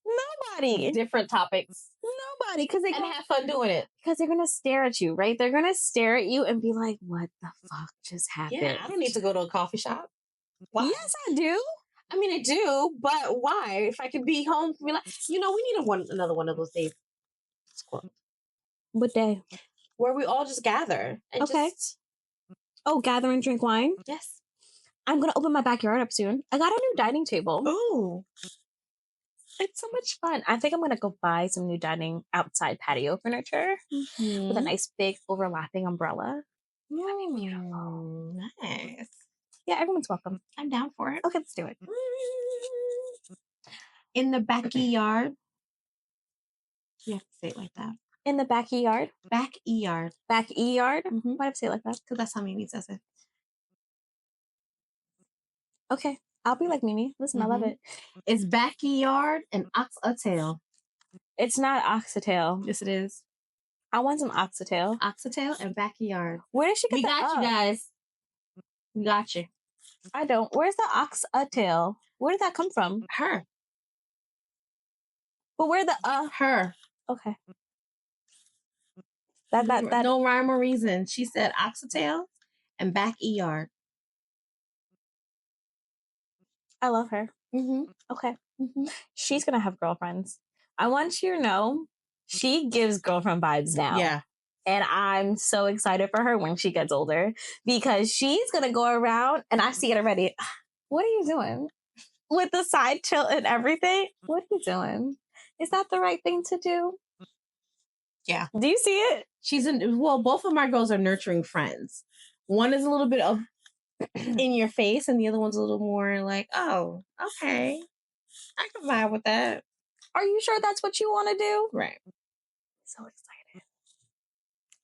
[SPEAKER 1] nobody
[SPEAKER 2] different topics?
[SPEAKER 1] Nobody, because they
[SPEAKER 2] and have fun doing it.
[SPEAKER 1] Because they're gonna stare at you, right? They're gonna stare at you and be like, "What the fuck just happened?"
[SPEAKER 2] Yeah, I don't need to go to a coffee shop. Why?
[SPEAKER 1] Yes, I do.
[SPEAKER 2] I mean, I do, but why? If I could be home, be like, we need another one of those days.
[SPEAKER 1] What day?
[SPEAKER 2] Where we all just gather. And
[SPEAKER 1] gather and drink wine?
[SPEAKER 2] Yes.
[SPEAKER 1] I'm going to open my backyard up soon. I got a new dining table.
[SPEAKER 2] Oh.
[SPEAKER 1] It's so much fun. I think I'm going to go buy some new outside patio furniture with a nice big overlapping umbrella. That'd be beautiful.
[SPEAKER 2] Nice.
[SPEAKER 1] Yeah, everyone's welcome.
[SPEAKER 2] I'm down for it.
[SPEAKER 1] Okay, let's do it.
[SPEAKER 2] In the backyard. You have to say it like that.
[SPEAKER 1] In the backyard?
[SPEAKER 2] Backyard.
[SPEAKER 1] Backyard?
[SPEAKER 2] Mm-hmm.
[SPEAKER 1] Why do I say it like that?
[SPEAKER 2] Because that's how Mimi says it.
[SPEAKER 1] Okay. I'll be like Mimi. Listen, I love it.
[SPEAKER 2] It's backyard and oxtail.
[SPEAKER 1] It's not oxtail.
[SPEAKER 2] Yes, it is.
[SPEAKER 1] I want some oxtail.
[SPEAKER 2] Oxtail and backyard.
[SPEAKER 1] Where did she get
[SPEAKER 2] that? We got you guys. We got you.
[SPEAKER 1] I don't. Where's the oxtail? Where did that come from?
[SPEAKER 2] Her.
[SPEAKER 1] But where the
[SPEAKER 2] her.
[SPEAKER 1] Okay.
[SPEAKER 2] That no rhyme or reason. She said oxtail and backyard.
[SPEAKER 1] I love her. Okay. She's gonna have girlfriends. I want you to know she gives girlfriend vibes now.
[SPEAKER 2] Yeah.
[SPEAKER 1] And I'm so excited for her when she gets older because she's gonna go around and I see it already. What are you doing? With the side tilt and everything? What are you doing? Is that the right thing to do?
[SPEAKER 2] Yeah.
[SPEAKER 1] Do you see it?
[SPEAKER 2] Both of my girls are nurturing friends. One is a little bit of in your face and the other one's a little more like, oh, okay. I can vibe with that.
[SPEAKER 1] Are you sure that's what you want to do?
[SPEAKER 2] Right.
[SPEAKER 1] So excited.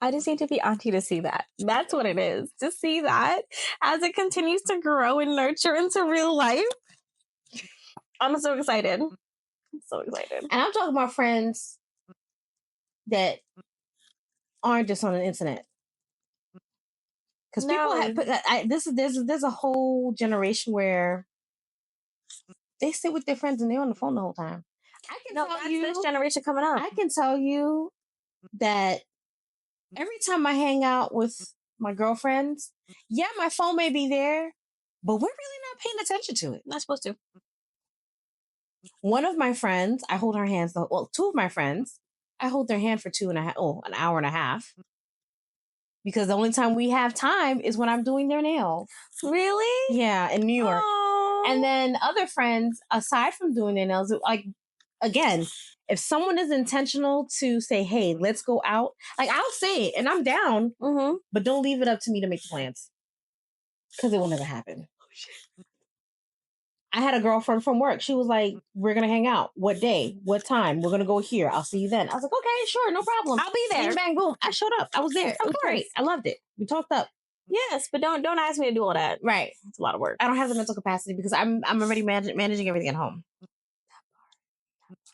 [SPEAKER 1] I just need to be auntie to see that. That's what it is. To see that as it continues to grow and nurture into real life. I'm so excited. I'm so excited.
[SPEAKER 2] And I'm talking about friends that aren't just on the internet. Because there's a whole generation where they sit with their friends and they're on the phone the whole time.
[SPEAKER 1] That's this generation coming up.
[SPEAKER 2] I can tell you that every time I hang out with my girlfriends, yeah, my phone may be there, but we're really not paying attention to it.
[SPEAKER 1] Not supposed to.
[SPEAKER 2] One of my friends, I hold her hands. Two of my friends, I hold their hand for an hour and a half. Because the only time we have time is when I'm doing their nails.
[SPEAKER 1] Really?
[SPEAKER 2] Yeah, in New York.
[SPEAKER 1] Oh.
[SPEAKER 2] And then other friends, aside from doing their nails, like again, if someone is intentional to say, hey, let's go out, like I'll say it and I'm down, but don't leave it up to me to make the plans. Because it will never happen. Oh, shit. I had a girlfriend from work. She was like, we're going to hang out. What day? What time? We're going to go here. I'll see you then. I was like, okay, sure. No problem.
[SPEAKER 1] I'll be there.
[SPEAKER 2] Bang, bang, boom. I showed up. I was there. It was great. I loved it. We talked up.
[SPEAKER 1] Yes, but don't ask me to do all that.
[SPEAKER 2] Right.
[SPEAKER 1] It's a lot of work.
[SPEAKER 2] I don't have the mental capacity because I'm already managing everything at home.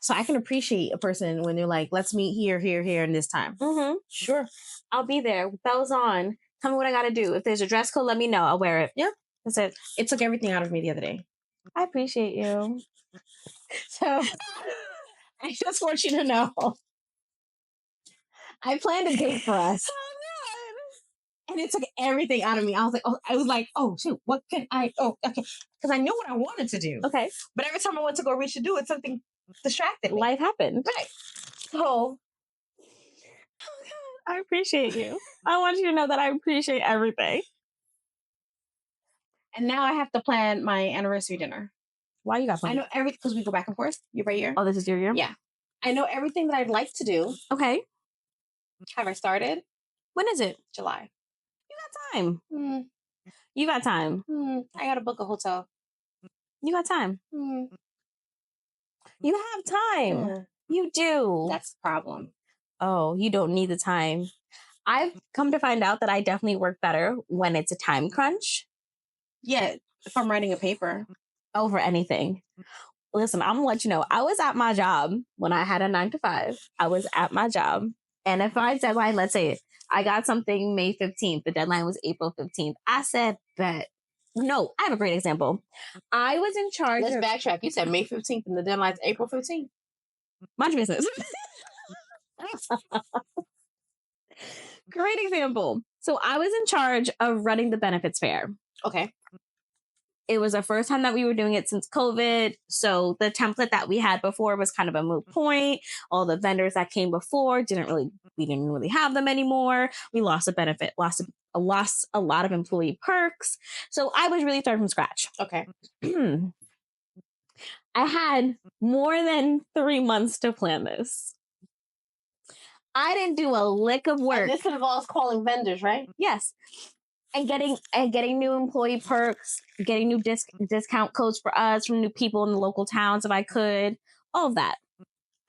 [SPEAKER 2] So I can appreciate a person when they're like, let's meet here, here, here, and this time. Sure.
[SPEAKER 1] I'll be there. Bells on. Tell me what I got to do. If there's a dress code, let me know. I'll wear it.
[SPEAKER 2] Yep.
[SPEAKER 1] That's it.
[SPEAKER 2] It took everything out of me the other day.
[SPEAKER 1] I appreciate you.
[SPEAKER 2] So I just want you to know I planned a date for us. And it took everything out of me. I was like, oh, shoot, what can I, okay. Because I knew what I wanted to do.
[SPEAKER 1] Okay.
[SPEAKER 2] But every time I went to go reach to do it, something distracted me.
[SPEAKER 1] Life happened.
[SPEAKER 2] Right. So,
[SPEAKER 1] I appreciate you. I want you to know that I appreciate everything.
[SPEAKER 2] And now I have to plan my anniversary dinner.
[SPEAKER 1] Why you got planned?
[SPEAKER 2] I know everything, because we go back and forth year by year.
[SPEAKER 1] Oh, this is your year?
[SPEAKER 2] Yeah. I know everything that I'd like to do.
[SPEAKER 1] Okay.
[SPEAKER 2] Have I started?
[SPEAKER 1] When is it?
[SPEAKER 2] July.
[SPEAKER 1] You got time. You got time.
[SPEAKER 2] I got to book a hotel.
[SPEAKER 1] You got time. You have time. You do.
[SPEAKER 2] That's the problem.
[SPEAKER 1] Oh, you don't need the time. I've come to find out that I definitely work better when it's a time crunch.
[SPEAKER 2] Yeah, if I'm writing a paper.
[SPEAKER 1] Over anything. Listen, I'm gonna let you know, I was at my job when I had a 9 to 5. I was at my job. And if my deadline, let's say I got something May 15th, the deadline was April 15th. I said, bet. No, I have a great example. I was in charge.
[SPEAKER 2] Let's backtrack. You said May 15th and the deadline's April 15th.
[SPEAKER 1] Mind your business. Great example. So I was in charge of running the benefits fair.
[SPEAKER 2] Okay.
[SPEAKER 1] It was the first time that we were doing it since COVID. So the template that we had before was kind of a moot point. All the vendors that came before we didn't really have them anymore. We lost a benefit, lost a lot of employee perks. So I was really starting from scratch.
[SPEAKER 2] Okay.
[SPEAKER 1] I had more than 3 months to plan this. I didn't do a lick of work.
[SPEAKER 2] And this involves calling vendors, right?
[SPEAKER 1] Yes. And getting new employee perks, getting new discount codes for us from new people in the local towns if I could, all of that.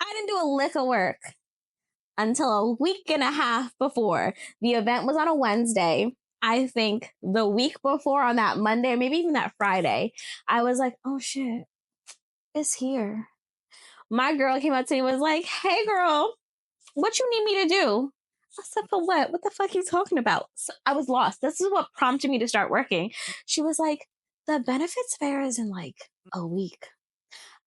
[SPEAKER 1] I didn't do a lick of work until a week and a half before. The event was on a Wednesday. I think the week before on that Monday, or maybe even that Friday, I was like, oh shit, it's here. My girl came up to me and was like, hey girl, what you need me to do? I said, for what? What the fuck are you talking about? So I was lost. This is what prompted me to start working. She was like, the benefits fair is in like a week.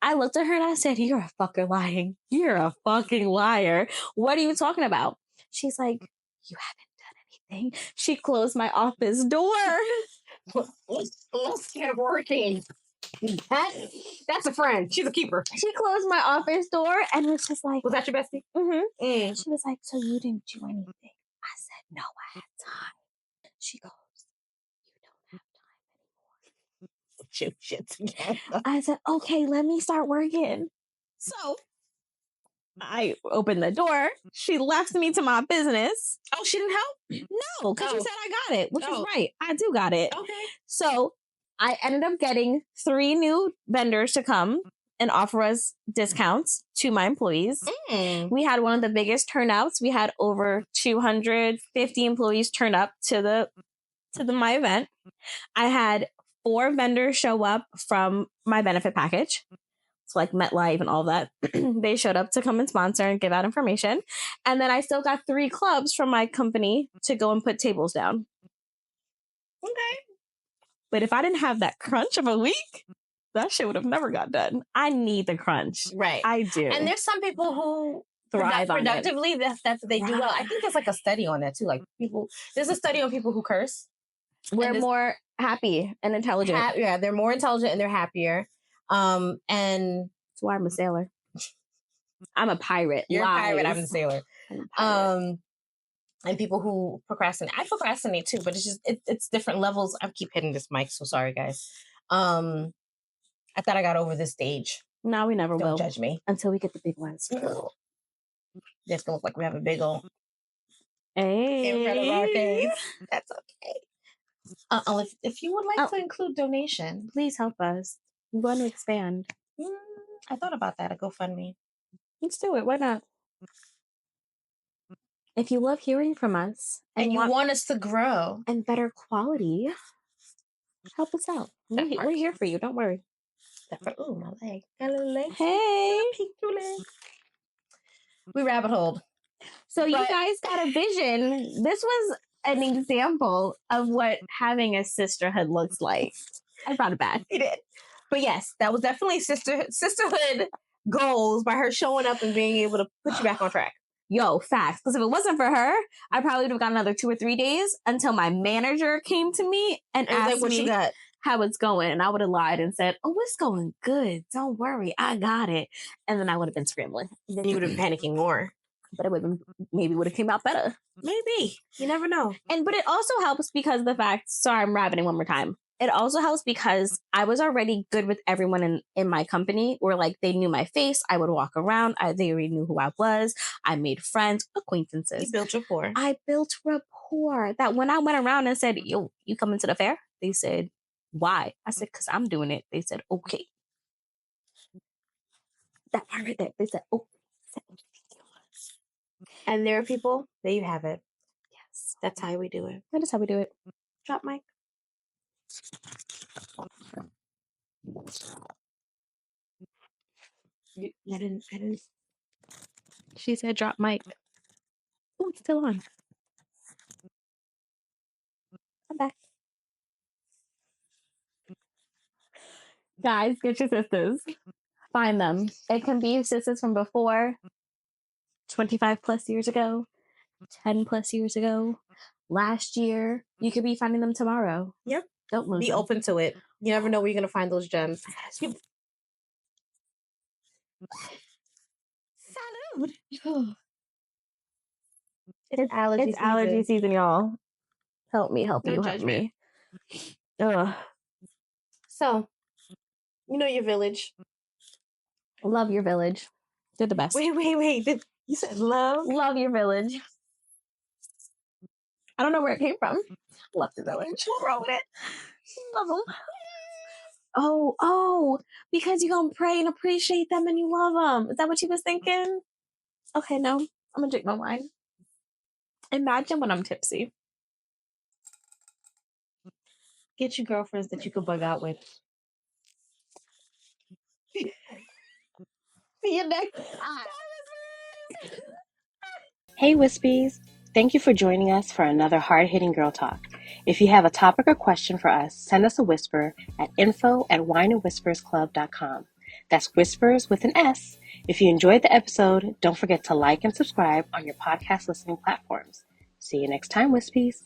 [SPEAKER 1] I looked at her and I said, you're a fucker lying. You're a fucking liar. What are you talking about? She's like, you haven't done anything. She closed my office door.
[SPEAKER 2] Let's get working. That's a friend. She's a keeper.
[SPEAKER 1] She closed my office door and was just like,
[SPEAKER 2] was that your bestie?
[SPEAKER 1] She was like, so you didn't do anything? I said, no, I had time. She goes, you don't have time anymore.
[SPEAKER 2] Shit together.
[SPEAKER 1] I said, okay, let me start working. So I opened the door. She left me to my business.
[SPEAKER 2] Oh, she didn't help?
[SPEAKER 1] No, because she said I got it, which is right. I do got it.
[SPEAKER 2] Okay.
[SPEAKER 1] So I ended up getting 3 new vendors to come and offer us discounts to my employees. We had one of the biggest turnouts. We had over 250 employees turn up to my event. I had 4 vendors show up from my benefit package. So like MetLife and all that. They showed up to come and sponsor and give out information. And then I still got 3 clubs from my company to go and put tables down.
[SPEAKER 2] Okay.
[SPEAKER 1] But if I didn't have that crunch of a week, that shit would have never got done. I need the crunch.
[SPEAKER 2] Right.
[SPEAKER 1] I do.
[SPEAKER 2] And there's some people who
[SPEAKER 1] thrive on
[SPEAKER 2] productively. That's they do well. I think there's like a study on that too. Like there's a study on people who curse.
[SPEAKER 1] We're more happy and intelligent.
[SPEAKER 2] Yeah, they're more intelligent and they're happier. And
[SPEAKER 1] that's why I'm a sailor. I'm a pirate.
[SPEAKER 2] You're a pirate. I'm a sailor. And people who procrastinate. I procrastinate too, but it's just it's different levels. I keep hitting this mic, so sorry guys. I thought I got over this stage.
[SPEAKER 1] No, we never will.
[SPEAKER 2] Don't judge me.
[SPEAKER 1] Until we get the big ones.
[SPEAKER 2] This looks like we have a big old
[SPEAKER 1] Hey.
[SPEAKER 2] in front of our face. That's okay. If you would like to include donation,
[SPEAKER 1] please help us. We want to expand.
[SPEAKER 2] I thought about that. A GoFundMe.
[SPEAKER 1] Let's do it. Why not? If you love hearing from us
[SPEAKER 2] and you want us to grow
[SPEAKER 1] and better quality, help us out. We're here for you. Don't worry.
[SPEAKER 2] Oh, my leg. Got a little leg.
[SPEAKER 1] Hey.
[SPEAKER 2] Peek through leg. We rabbit holed.
[SPEAKER 1] So you guys got a vision. This was an example of what having a sisterhood looks like. I brought it back.
[SPEAKER 2] You did. But yes, that was definitely sisterhood goals by her showing up and being able to put you back on track.
[SPEAKER 1] Yo, facts. Because if it wasn't for her, I probably would have got another 2 or 3 days until my manager came to me and asked
[SPEAKER 2] like, what
[SPEAKER 1] me
[SPEAKER 2] you got?
[SPEAKER 1] How it's going. And I would have lied and said, oh, it's going good. Don't worry. I got it. And then I would have been scrambling.
[SPEAKER 2] Then you would have been panicking more.
[SPEAKER 1] But it would have maybe would have came out better.
[SPEAKER 2] Maybe. You never know.
[SPEAKER 1] But it also helps because the fact, sorry, I'm rabbiting one more time. It also helps because I was already good with everyone in my company, where like they knew my face. I would walk around. They already knew who I was. I made friends, acquaintances.
[SPEAKER 2] You built rapport.
[SPEAKER 1] I built rapport that when I went around and said, yo, you coming to the fair? They said, why? I said, because I'm doing it. They said, okay. That part right there. They said, oh.
[SPEAKER 2] And there are people, there you have it. Yes. That's how we do it.
[SPEAKER 1] That is how we do it.
[SPEAKER 2] Drop mic. I didn't.
[SPEAKER 1] She said drop mic. Oh, it's still on. I'm back. Guys, get your sisters. Find them. It can be sisters from before, 25 plus years ago, 10 plus years ago, last year. You could be finding them tomorrow.
[SPEAKER 2] Yep.
[SPEAKER 1] Don't lose
[SPEAKER 2] Be
[SPEAKER 1] them.
[SPEAKER 2] open to it. You never know where you're going to find those gems. Salud. It's allergy
[SPEAKER 1] season, y'all. Help me, help you, help me. Ugh.
[SPEAKER 2] So, you know your village.
[SPEAKER 1] Love your village. They're the best.
[SPEAKER 2] Wait. You said love?
[SPEAKER 1] Love your village. I don't know where it came from. Love the village.
[SPEAKER 2] Who wrote it?
[SPEAKER 1] Love them. Oh, because you're going to pray and appreciate them and you love them. Is that what you was thinking? Okay, no. I'm going to drink my wine. Imagine when I'm tipsy.
[SPEAKER 2] Get you girlfriends that you could bug out with.
[SPEAKER 1] See you next time.
[SPEAKER 4] Hey Wispies! Thank you for joining us for another hard-hitting girl talk. If you have a topic or question for us, send us a whisper at info@wineandwhispersclub.com. That's whispers with an S. If you enjoyed the episode, don't forget to like and subscribe on your podcast listening platforms. See you next time, Wispies!